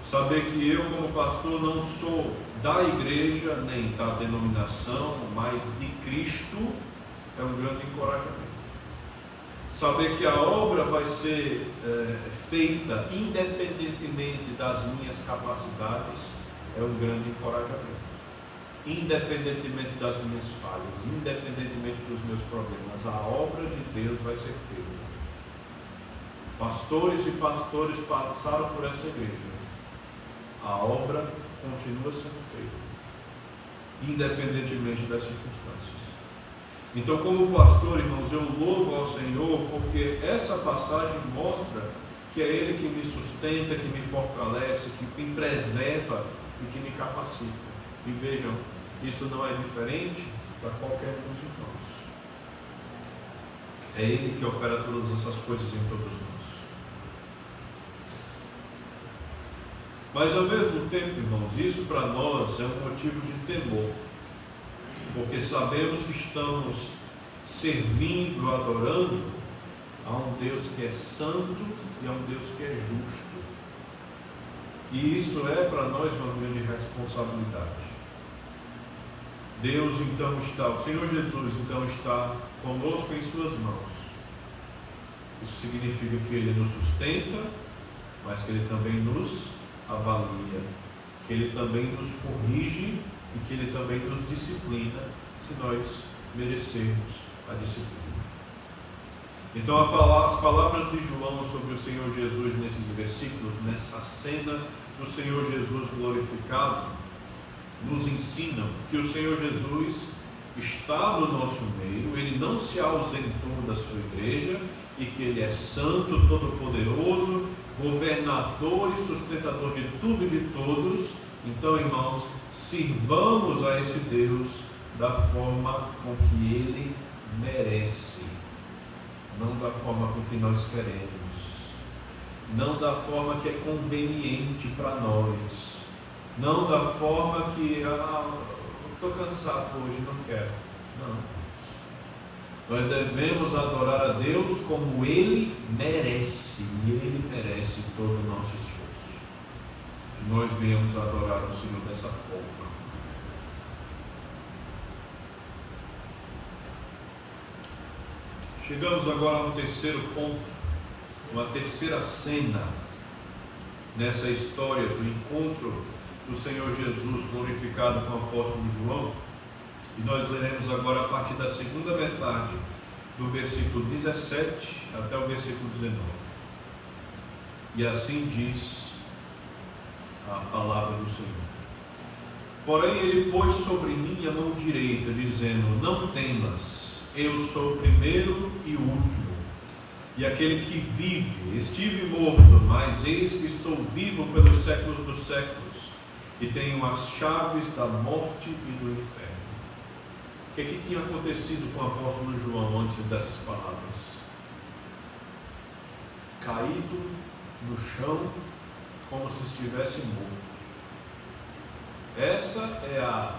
Saber que eu, como pastor, não sou da igreja nem da denominação, mas de Cristo, é um grande encorajamento. Saber que a obra vai ser feita independentemente das minhas capacidades é um grande encorajamento. Independentemente das minhas falhas, independentemente dos meus problemas, a obra de Deus vai ser feita. Pastores e pastores passaram por essa igreja. A obra continua sendo feita, independentemente das circunstâncias. Então, como pastor, irmãos, eu louvo ao Senhor, porque essa passagem mostra que é Ele que me sustenta, que me fortalece, que me preserva e que me capacita. E vejam, isso não é diferente para qualquer um dos irmãos. É Ele que opera todas essas coisas em todos nós. Mas ao mesmo tempo, irmãos, isso para nós é um motivo de temor, porque sabemos que estamos servindo, adorando a um Deus que é santo e a um Deus que é justo. E isso é para nós uma grande responsabilidade. Deus então está, o Senhor Jesus então está conosco em suas mãos. Isso significa que Ele nos sustenta, mas que Ele também nos avalia, que Ele também nos corrige e que Ele também nos disciplina, se nós merecermos a disciplina. Então as palavras de João sobre o Senhor Jesus nesses versículos, nessa cena do Senhor Jesus glorificado, nos ensinam que o Senhor Jesus está no nosso meio, Ele não se ausentou da sua igreja e que Ele é santo, todo-poderoso, governador e sustentador de tudo e de todos. Então, irmãos, sirvamos a esse Deus da forma com que Ele merece, não da forma com que nós queremos, não da forma que é conveniente para nós, não da forma que estou cansado hoje, não quero. Não. Nós devemos adorar a Deus como Ele merece, e Ele merece todo o nosso esforço. Que nós venhamos adorar o Senhor dessa forma. Chegamos agora no terceiro ponto, uma terceira cena nessa história do encontro do Senhor Jesus glorificado com o apóstolo João. E nós leremos agora a partir da segunda metade, do versículo 17 até o versículo 19. E assim diz a palavra do Senhor. Porém ele pôs sobre mim a mão direita, dizendo: não temas, eu sou o primeiro e o último, e aquele que vive. Estive morto, mas eis que estou vivo pelos séculos dos séculos, e tenho as chaves da morte e do inferno. O que tinha acontecido com o apóstolo João antes dessas palavras? Caído no chão, como se estivesse morto. Essa é a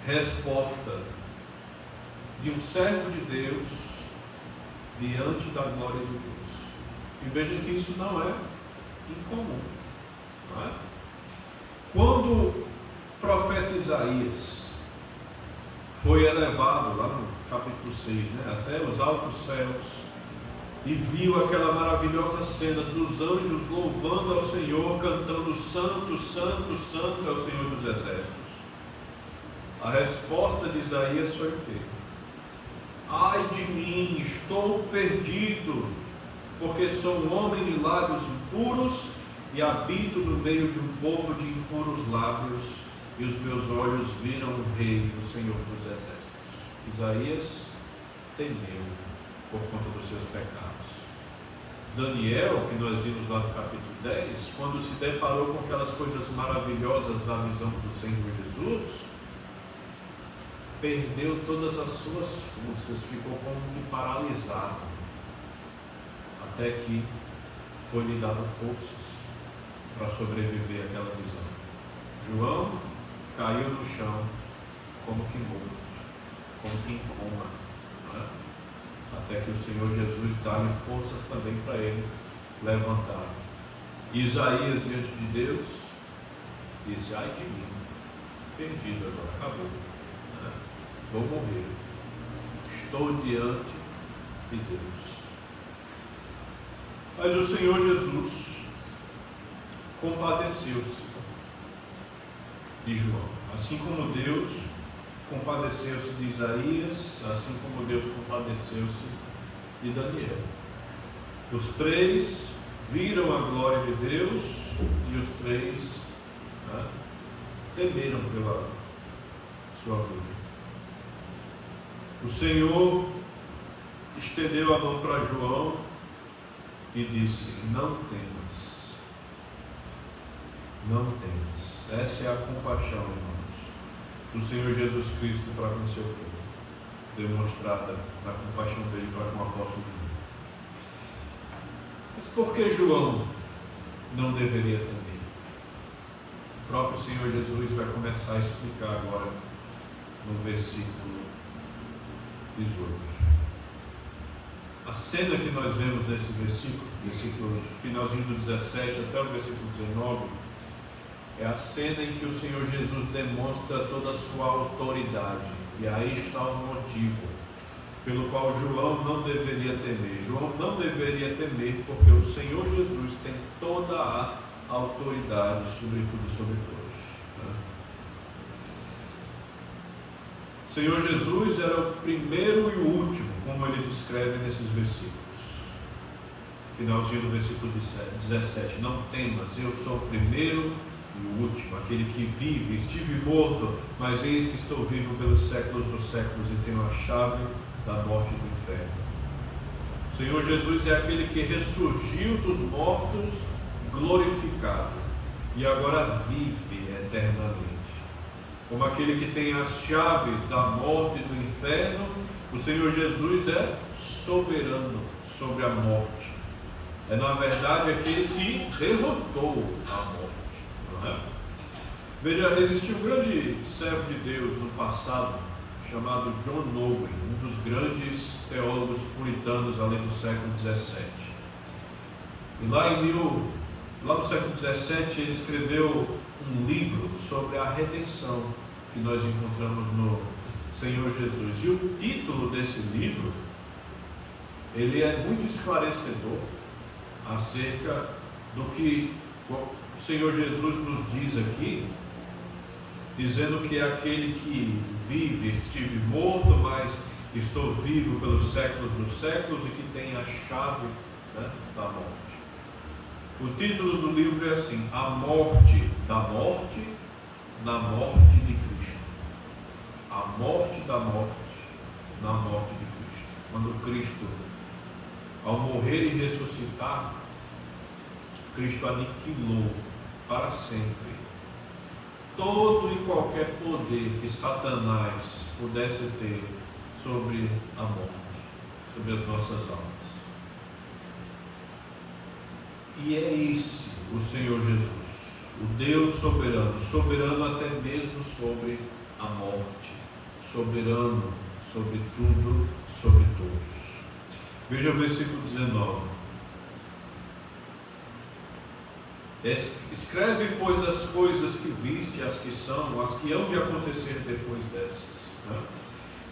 resposta de um servo de Deus diante da glória de Deus. E vejam que isso não é incomum, não é? Quando o profeta Isaías foi elevado lá no capítulo 6, até os altos céus, e viu aquela maravilhosa cena dos anjos louvando ao Senhor, cantando: santo, santo, santo é o Senhor dos exércitos. A resposta de Isaías foi o quê? Ai de mim, estou perdido, porque sou um homem de lábios impuros e habito no meio de um povo de impuros lábios, e os meus olhos viram o Rei, o Senhor dos exércitos. Isaías temeu por conta dos seus pecados. Daniel, que nós vimos lá no capítulo 10, quando se deparou com aquelas coisas maravilhosas da visão do Senhor Jesus, perdeu todas as suas forças, ficou como que paralisado, até que foi lhe dado forças para sobreviver àquela visão. João caiu no chão como que morto, como que em coma, não é? Até que o Senhor Jesus dá-lhe forças também para ele levantar. Isaías, diante de Deus, disse: ai de mim, perdido agora, acabou, né? Vou morrer, estou diante de Deus. Mas o Senhor Jesus compadeceu-se de João, assim como Deus compadeceu-se de Isaías, assim como Deus compadeceu-se de Daniel. Os três viram a glória de Deus e os três temeram pela sua vida. O Senhor estendeu a mão para João e disse: não temas, não temas. Essa é a compaixão, irmãos, do Senhor Jesus Cristo para com o seu povo, demonstrada na compaixão dele para com o apóstolo João. Mas por que João não deveria temer? O próprio Senhor Jesus vai começar a explicar agora no versículo 18. A cena que nós vemos nesse versículo finalzinho do 17 até o versículo 19, é a cena em que o Senhor Jesus demonstra toda a sua autoridade. E aí está o motivo pelo qual João não deveria temer. João não deveria temer porque o Senhor Jesus tem toda a autoridade sobre tudo e sobre todos. O Senhor Jesus era o primeiro e o último, como ele descreve nesses versículos. Finalzinho do versículo 17: não temas, eu sou o primeiro e o último, aquele que vive. Estive morto, mas eis que estou vivo pelos séculos dos séculos e tenho a chave da morte e do inferno. O Senhor Jesus é aquele que ressurgiu dos mortos glorificado e agora vive eternamente. Como aquele que tem as chaves da morte e do inferno, o Senhor Jesus é soberano sobre a morte. É, na verdade, aquele que derrotou a morte. Não é? Veja, existiu um grande servo de Deus no passado, chamado John Owen, um dos grandes teólogos puritanos ali do século XVII. E lá no século XVII ele escreveu um livro sobre a redenção que nós encontramos no Senhor Jesus. E o título desse livro, ele é muito esclarecedor acerca do que o Senhor Jesus nos diz aqui, dizendo que é aquele que vive, estive morto, mas estou vivo pelos séculos dos séculos e que tem a chave, né, da morte. O título do livro é assim: A Morte da Morte na Morte de Cristo. A morte da morte na morte de Cristo. Quando Cristo, ao morrer e ressuscitar, Cristo aniquilou para sempre todo e qualquer poder que Satanás pudesse ter sobre a morte, sobre as nossas almas. E é esse o Senhor Jesus, o Deus soberano, soberano até mesmo sobre a morte, soberano sobre tudo, sobre todos. Veja o versículo 19. Escreve, pois, as coisas que viste, as que são, as que hão de acontecer depois dessas. Né?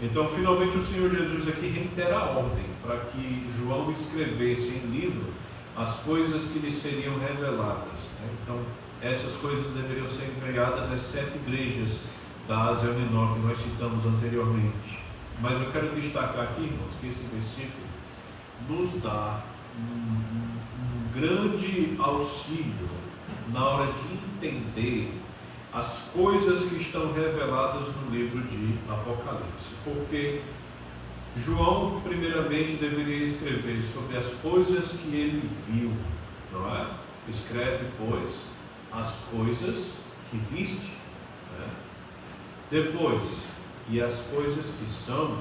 Então, finalmente, o Senhor Jesus aqui reitera a ordem para que João escrevesse em livro as coisas que lhe seriam reveladas. Né? Então, essas coisas deveriam ser enviadas às 7 igrejas da Ásia Menor que nós citamos anteriormente. Mas eu quero destacar aqui, irmãos, que esse versículo nos dá um grande auxílio na hora de entender as coisas que estão reveladas no livro de Apocalipse. Porque João, primeiramente, deveria escrever sobre as coisas que ele viu, não é? Escreve, pois, as coisas que viste, né? Depois, e as coisas que são,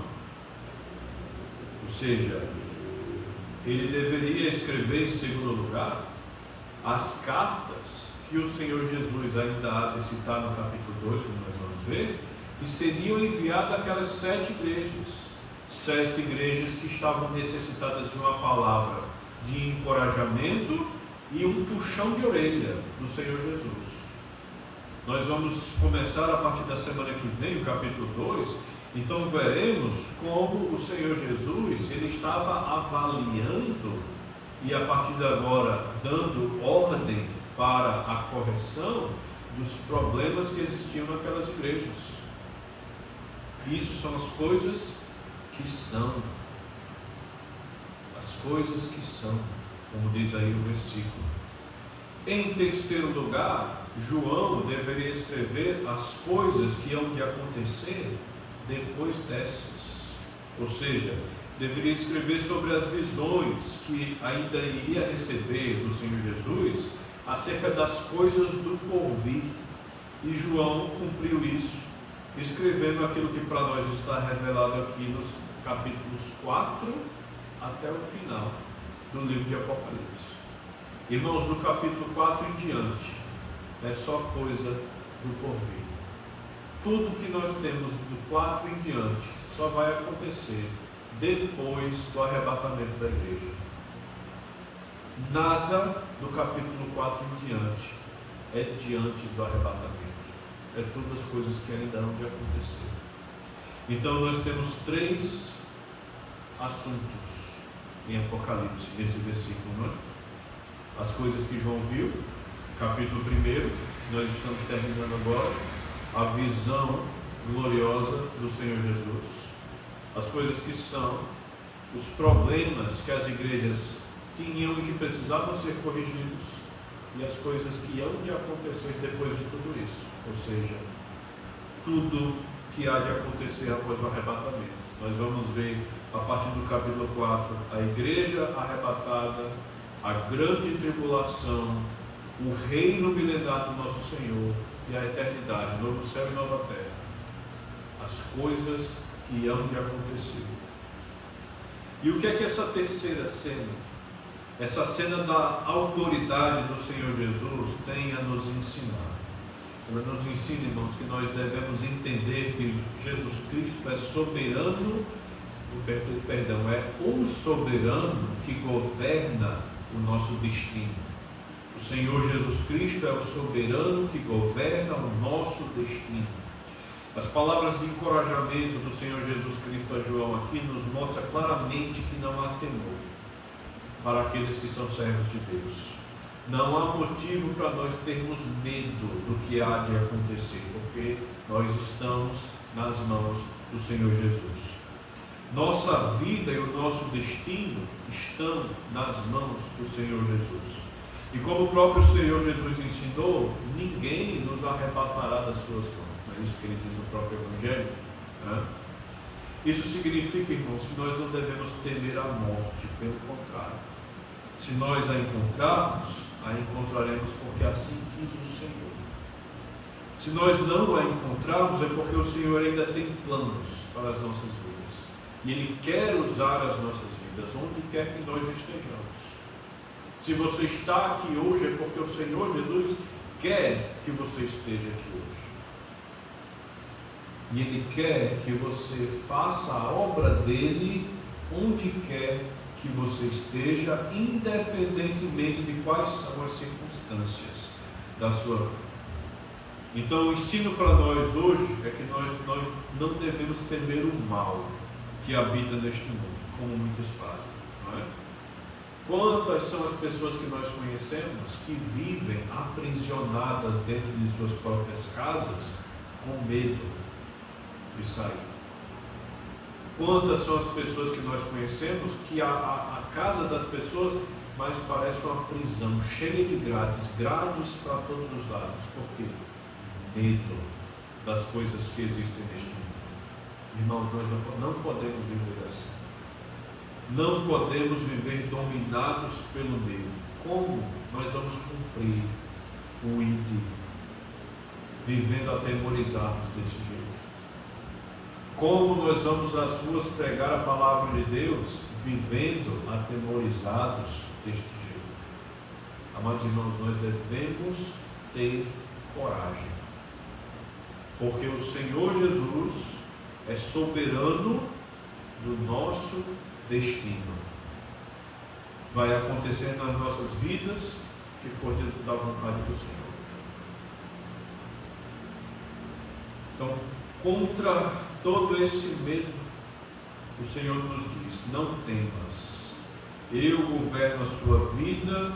ou seja, ele deveria escrever, em segundo lugar, as cartas que o Senhor Jesus ainda há de citar no capítulo 2, como nós vamos ver, que seriam enviadas àquelas 7 igrejas. 7 igrejas que estavam necessitadas de uma palavra de encorajamento e um puxão de orelha do Senhor Jesus. Nós vamos começar a partir da semana que vem, o capítulo 2, então veremos como o Senhor Jesus, ele estava avaliando e a partir de agora dando ordem para a correção dos problemas que existiam naquelas igrejas. Isso são as coisas que são. As coisas que são, como diz aí o versículo. Em terceiro lugar, João deveria escrever as coisas que hão de acontecer depois dessas. Ou seja, deveria escrever sobre as visões que ainda iria receber do Senhor Jesus acerca das coisas do porvir. E João cumpriu isso, escrevendo aquilo que para nós está revelado aqui nos capítulos 4 até o final do livro de Apocalipse. Irmãos, do capítulo 4 em diante, é só coisa do porvir. Tudo que nós temos do 4 em diante só vai acontecer depois do arrebatamento da igreja. Nada do capítulo 4 em diante é diante do arrebatamento. É todas as coisas que ainda hão de acontecer. Então nós temos 3 assuntos em Apocalipse, nesse versículo, não é? As coisas que João viu, capítulo 1, nós estamos terminando agora, a visão gloriosa do Senhor Jesus. As coisas que são os problemas que as igrejas tinham e que precisavam ser corrigidos, e as coisas que hão de acontecer depois de tudo isso, ou seja, tudo que há de acontecer após o arrebatamento. Nós vamos ver a partir do capítulo 4 a igreja arrebatada, a grande tribulação, o reino milenar do nosso Senhor e a eternidade, novo céu e nova terra. As coisas que hão de acontecer. E o que é que essa terceira cena, essa cena da autoridade do Senhor Jesus tem a nos ensinar? Ela nos ensina, irmãos, que nós devemos entender que Jesus Cristo é soberano, é o soberano que governa o nosso destino. O Senhor Jesus Cristo é o soberano que governa o nosso destino. As palavras de encorajamento do Senhor Jesus Cristo a João aqui nos mostra claramente que não há temor para aqueles que são servos de Deus. Não há motivo para nós termos medo do que há de acontecer, porque nós estamos nas mãos do Senhor Jesus. Nossa vida e o nosso destino estão nas mãos do Senhor Jesus. E como o próprio Senhor Jesus ensinou, ninguém nos arrebatará das suas mãos. É isso que ele diz no próprio Evangelho, né? Isso significa, irmãos, que nós não devemos temer a morte, pelo contrário. Se nós a encontrarmos, a encontraremos porque assim quis o Senhor. Se nós não a encontrarmos, é porque o Senhor ainda tem planos para as nossas vidas. E Ele quer usar as nossas vidas, onde quer que nós estejamos. Se você está aqui hoje, é porque o Senhor Jesus quer que você esteja aqui hoje. E Ele quer que você faça a obra dEle onde quer que você esteja, independentemente de quais são as circunstâncias da sua vida. Então o ensino para nós hoje é que nós não devemos temer o mal que habita neste mundo, como muitos fazem, não é? Quantas são as pessoas que nós conhecemos que vivem aprisionadas dentro de suas próprias casas com medo de sair? Quantas são as pessoas que nós conhecemos que a casa das pessoas mais parece uma prisão cheia de grades para todos os lados? Por quê? Medo das coisas que existem neste mundo. Irmãos, nós não podemos viver assim. Não podemos viver dominados pelo medo. Como nós vamos cumprir o íntimo? Vivendo atemorizados desse jeito. Como nós vamos às ruas pregar a palavra de Deus, vivendo atemorizados deste jeito? Amados irmãos, nós devemos ter coragem, porque o Senhor Jesus é soberano do nosso destino. Vai acontecer nas nossas vidas que for dentro da vontade do Senhor. Então, contra todo esse medo, o Senhor nos diz: não temas, eu governo a sua vida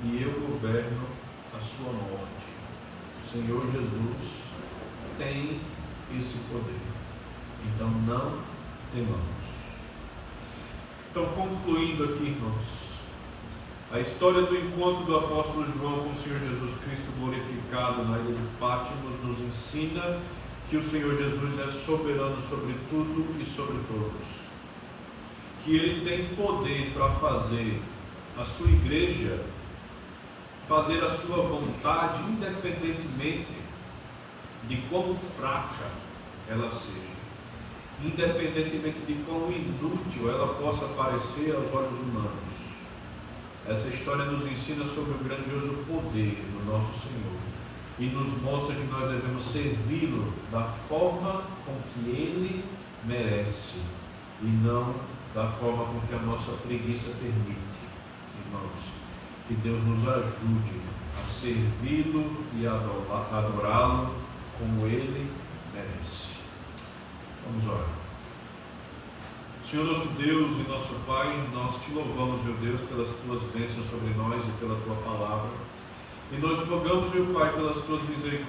e eu governo a sua morte. O Senhor Jesus tem esse poder. Então não temamos. Então, concluindo aqui, irmãos, a história do encontro do apóstolo João com o Senhor Jesus Cristo glorificado na ilha de Patmos nos ensina que o Senhor Jesus é soberano sobre tudo e sobre todos. que Ele tem poder para fazer a sua igreja fazer a sua vontade, independentemente de quão fraca ela seja, independentemente de quão inútil ela possa parecer aos olhos humanos. Essa história nos ensina sobre o grandioso poder do nosso Senhor e nos mostra que nós devemos servi-lo da forma com que Ele merece e não da forma com que a nossa preguiça permite. Irmãos, que Deus nos ajude a servi-lo e adorá-lo como Ele merece. Vamos orar. Senhor nosso Deus e nosso Pai, nós te louvamos, meu Deus, pelas tuas bênçãos sobre nós e pela tua palavra. E nós rogamos, meu Pai, pelas tuas misericórdias,